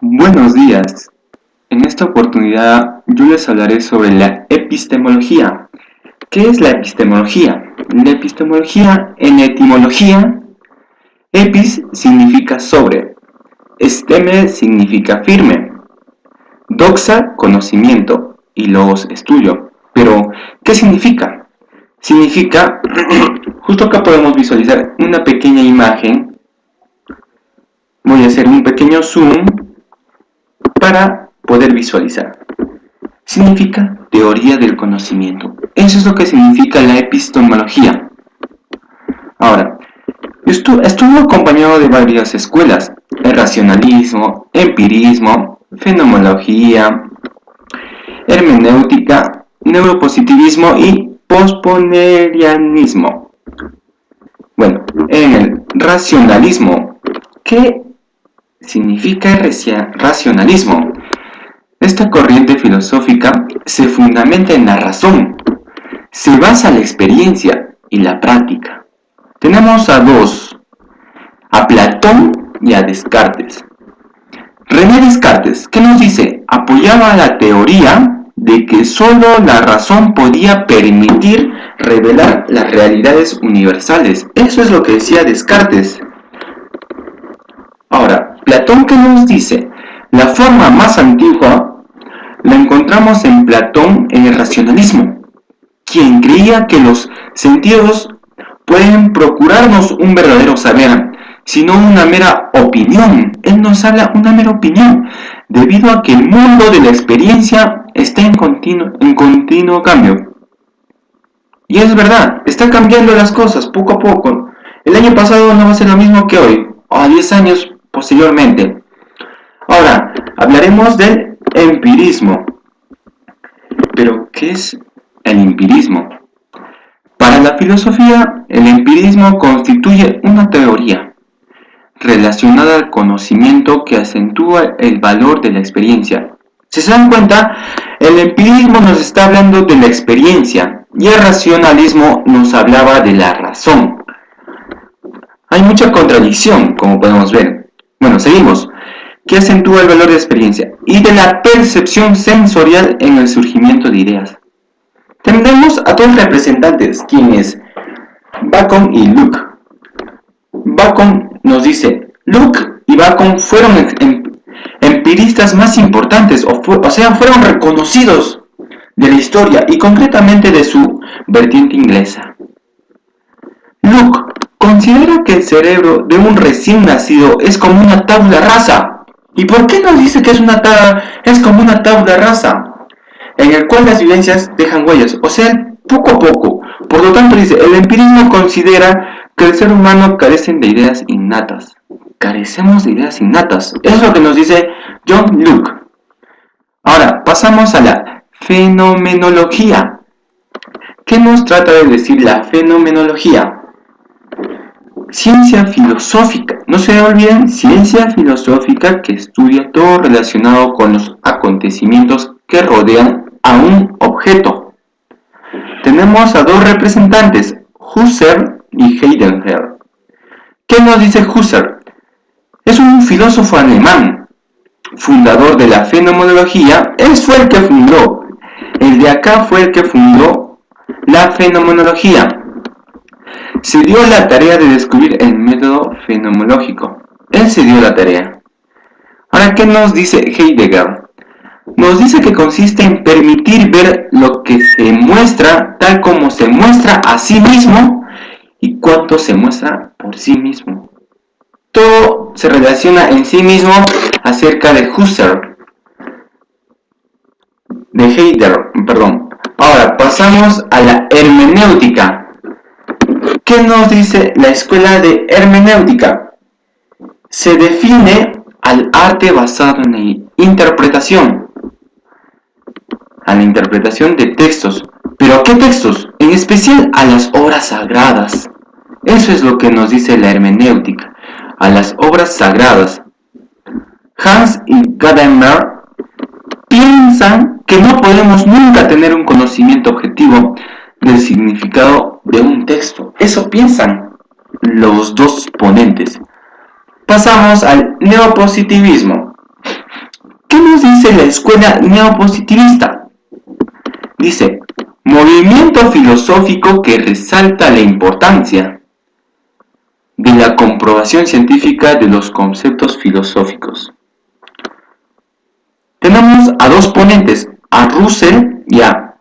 Buenos días. En esta oportunidad yo les hablaré sobre la epistemología. ¿Qué es la epistemología? La epistemología en etimología, epis significa sobre, steme significa firme, doxa conocimiento y logos estudio. Pero, ¿qué significa? Significa, justo acá podemos visualizar una pequeña imagen. Voy a hacer un pequeño zoom para poder visualizar. Significa teoría del conocimiento. Eso es lo que significa la epistemología. Ahora, estuvo acompañado de varias escuelas: el racionalismo, empirismo, fenomenología, hermenéutica, neuropositivismo y postpolerianismo. Bueno, en el racionalismo, ¿qué significa racionalismo? Esta corriente filosófica se fundamenta en la razón, se basa en la experiencia y la práctica. Tenemos a dos, a Platón y a Descartes. René Descartes, ¿qué nos dice? Apoyaba la teoría de que solo la razón podía permitir revelar las realidades universales. Eso es lo que decía Descartes. Ahora, Platón, ¿qué nos dice? La forma más antigua la encontramos en Platón en el racionalismo, quien creía que los sentidos pueden procurarnos un verdadero saber, sino una mera opinión. Él nos habla una mera opinión, debido a que el mundo de la experiencia está en continuo cambio. Y es verdad, están cambiando las cosas poco a poco. El año pasado no va a ser lo mismo que hoy, o a 10 años posteriormente. Ahora, hablaremos del empirismo. ¿Pero qué es el empirismo? Para la filosofía, el empirismo constituye una teoría relacionada al conocimiento que acentúa el valor de la experiencia. Si se dan cuenta, el empirismo nos está hablando de la experiencia y el racionalismo nos hablaba de la razón. Hay mucha contradicción, como podemos ver. Bueno, seguimos. Que acentúa el valor de la experiencia y de la percepción sensorial en el surgimiento de ideas. Tendremos a dos representantes, quienes Bacon y Locke. Bacon nos dice: Locke y Bacon fueron empiristas más importantes, fueron reconocidos de la historia y concretamente de su vertiente inglesa. Locke considera que el cerebro de un recién nacido es como una tabla rasa. ¿Y por qué nos dice que es como una tabla rasa? En el cual las vivencias dejan huellas, poco a poco. Por lo tanto dice, el empirismo considera que el ser humano carece de ideas innatas. Carecemos de ideas innatas. Eso es lo que nos dice John Locke. Ahora, pasamos a la fenomenología. ¿Qué nos trata de decir la fenomenología? Ciencia filosófica, no se olviden, ciencia filosófica que estudia todo relacionado con los acontecimientos que rodean a un objeto. Tenemos a dos representantes, Husserl y Heidegger. ¿Qué nos dice Husserl? Es un filósofo alemán, fundador de la fenomenología. El de acá fue el que fundó la fenomenología. Se dio la tarea de descubrir el método fenomenológico. Él se dio la tarea. Ahora, ¿qué nos dice Heidegger? Nos dice que consiste en permitir ver lo que se muestra tal como se muestra a sí mismo y cuanto se muestra por sí mismo. Todo se relaciona en sí mismo acerca de Husserl. De Heidegger, perdón. Ahora, pasamos a la hermenéutica. ¿Qué nos dice la escuela de hermenéutica? Se define al arte basado en la interpretación. A la interpretación de textos. ¿Pero a qué textos? En especial a las obras sagradas. Eso es lo que nos dice la hermenéutica. A las obras sagradas. Hans y Gadamer piensan que no podemos nunca tener un conocimiento objetivo del significado de un texto. Eso piensan los dos ponentes. Pasamos al neopositivismo. ¿Qué nos dice la escuela neopositivista? Dice, movimiento filosófico que resalta la importancia de la comprobación científica de los conceptos filosóficos. Tenemos a dos ponentes, a Russell y a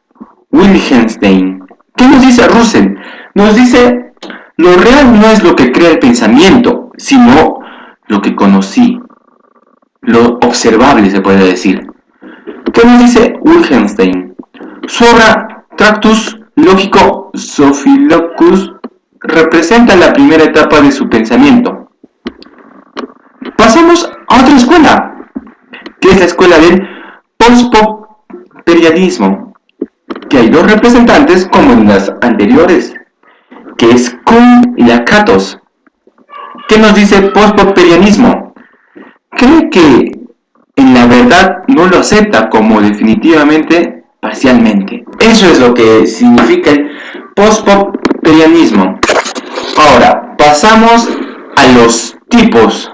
Wittgenstein. ¿Qué nos dice Russell? Nos dice, lo real no es lo que crea el pensamiento, sino lo que conocí, lo observable se puede decir. ¿Qué nos dice Wittgenstein? Su obra Tractus Logico Sophilocus representa la primera etapa de su pensamiento. Pasamos a otra escuela, que es la escuela del postperiodismo, que hay dos representantes como en las anteriores, que es Kuhn y Lakatos. ¿Qué nos dice postperiodismo? Cree que en la verdad no lo acepta como definitivamente parcialmente. Eso es lo que significa el postperiodismo. Ahora, pasamos a los tipos.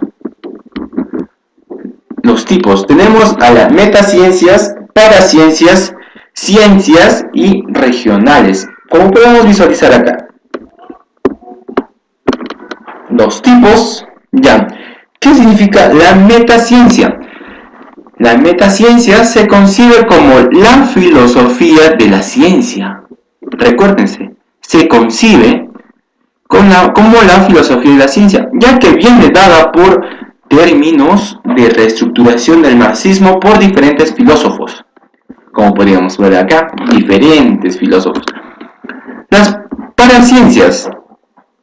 Tenemos a las metaciencias, paraciencias, ciencias y regionales. Como podemos visualizar acá. Los tipos, ya. ¿Qué significa la metaciencia? La metaciencia se concibe como la filosofía de la ciencia. Recuérdense, se concibe como la filosofía de la ciencia, ya que viene dada por términos de reestructuración del marxismo por diferentes filósofos. Como podríamos ver acá, diferentes filósofos. Las paraciencias.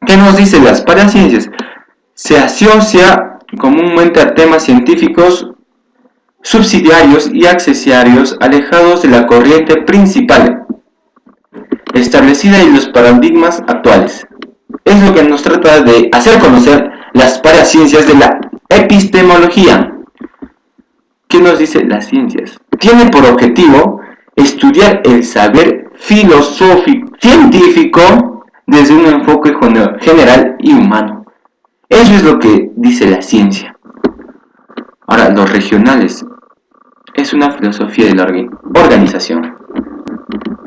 ¿Qué nos dice las paraciencias? Se asocia comúnmente a temas científicos subsidiarios y accesorios alejados de la corriente principal establecida en los paradigmas actuales. Es lo que nos trata de hacer conocer las paraciencias de la epistemología. ¿Qué nos dice las ciencias? Tiene por objetivo estudiar el saber filosófico científico desde un enfoque general y humano. Eso es lo que dice la ciencia. Ahora, los regionales es una filosofía de la organización.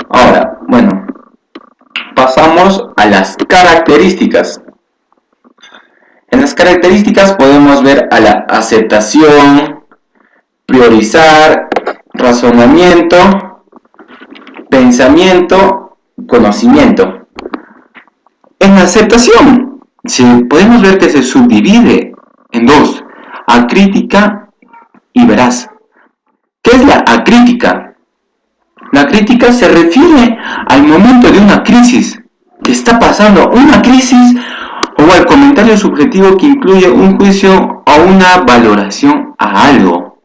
Ahora, bueno, pasamos a las características. En las características podemos ver a la aceptación, priorizar, razonamiento, pensamiento, conocimiento. En la aceptación, podemos ver que se subdivide en dos, acrítica y veraz. ¿Qué es la acrítica? La crítica se refiere al momento de una crisis, que está pasando una crisis, o al comentario subjetivo que incluye un juicio o una valoración a algo.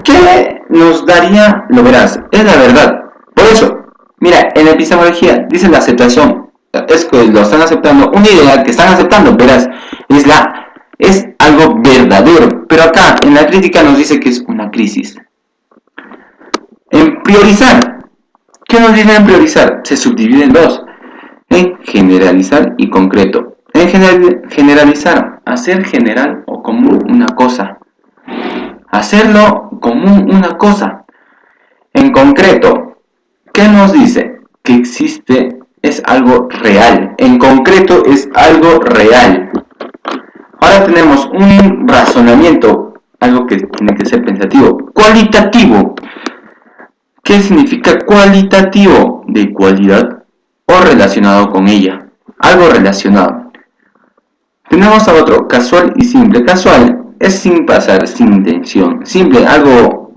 ¿Qué nos daría lo veraz? Es la verdad. Por eso, mira, en la epistemología dice la aceptación, es que lo están aceptando, una idea que están aceptando, veraz, es algo verdadero, pero acá en la crítica nos dice que es una crisis. En priorizar, ¿qué nos dice en priorizar? Se subdivide en dos, en generalizar y concreto. En generalizar, hacer general o común una cosa, hacerlo común una cosa. En concreto, ¿qué nos dice? Que existe, es algo real, en concreto es algo real. Ahora tenemos un razonamiento, algo que tiene que ser pensativo. Cualitativo. ¿Qué significa cualitativo? De cualidad o relacionado con ella. Algo relacionado. Tenemos a otro, casual y simple. Casual es sin pasar, sin intención. Simple, algo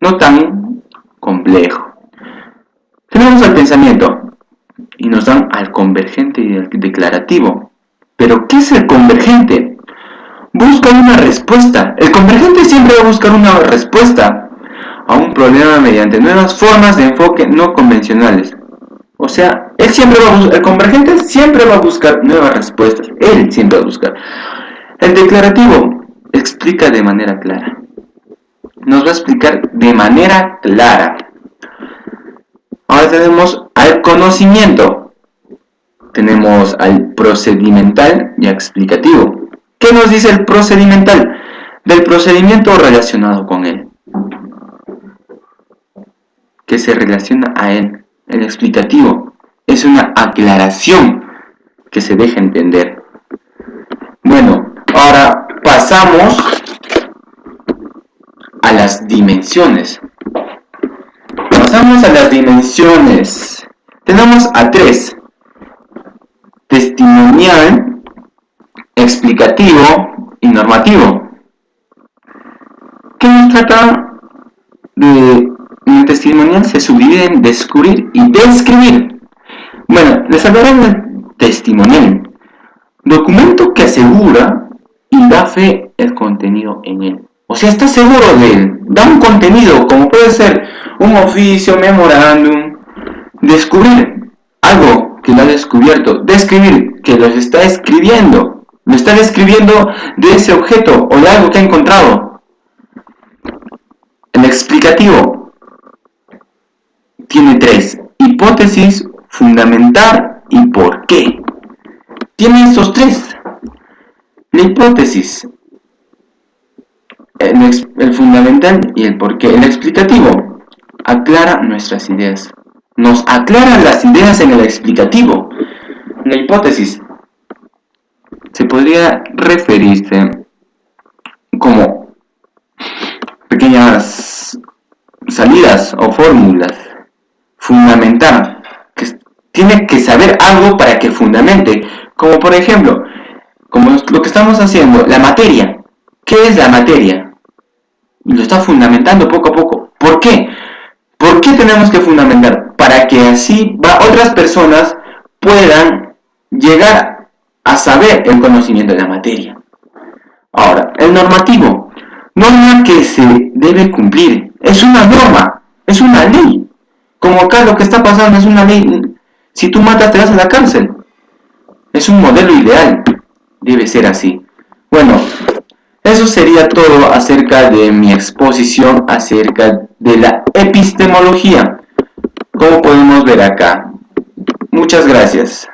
no tan complejo. Tenemos al pensamiento y nos dan al convergente y al declarativo. ¿Pero qué es el convergente? Busca una respuesta. El convergente siempre va a buscar una respuesta a un problema mediante nuevas formas de enfoque no convencionales. O sea, el convergente siempre va a buscar nuevas respuestas. Él siempre va a buscar. El declarativo explica de manera clara. Nos va a explicar de manera clara. Ahora tenemos al conocimiento. Tenemos al procedimental y explicativo. ¿Qué nos dice el procedimental? del procedimiento relacionado con él, que se relaciona a él. El explicativo es una aclaración que se deja entender. Bueno, ahora pasamos a las dimensiones. Pasamos a las dimensiones. Tenemos a 3: testimonial, explicativo y normativo. ¿Qué nos trata de? En el testimonial se subdivide en descubrir y describir. Bueno, les hablaré del testimonial: documento que asegura y da fe el contenido en él. O sea, está seguro de él, da un contenido, como puede ser un oficio, memorándum. Descubrir algo que lo ha descubierto. Describir que lo está escribiendo. Lo está describiendo de ese objeto o de algo que ha encontrado. El explicativo tiene 3: hipótesis, fundamentar y por qué. Tiene estos 3. La hipótesis, el fundamental y el por qué. El explicativo aclara nuestras ideas. Nos aclara las ideas en el explicativo. La hipótesis se podría referirse como pequeñas salidas o fórmulas. Fundamentar, que tiene que saber algo para que fundamente. Como por ejemplo, como lo que estamos haciendo, la materia. ¿Qué es la materia? Y lo está fundamentando poco a poco. ¿Por qué? ¿Por qué tenemos que fundamentar? Para que así otras personas puedan llegar a saber el conocimiento de la materia. Ahora, el normativo. Norma que se debe cumplir. Es una norma, es una ley. Como acá lo que está pasando es una ley. Si tú matas, te vas a la cárcel. Es un modelo ideal. Debe ser así. Bueno, eso sería todo acerca de mi exposición acerca de la epistemología, como podemos ver acá. Muchas gracias.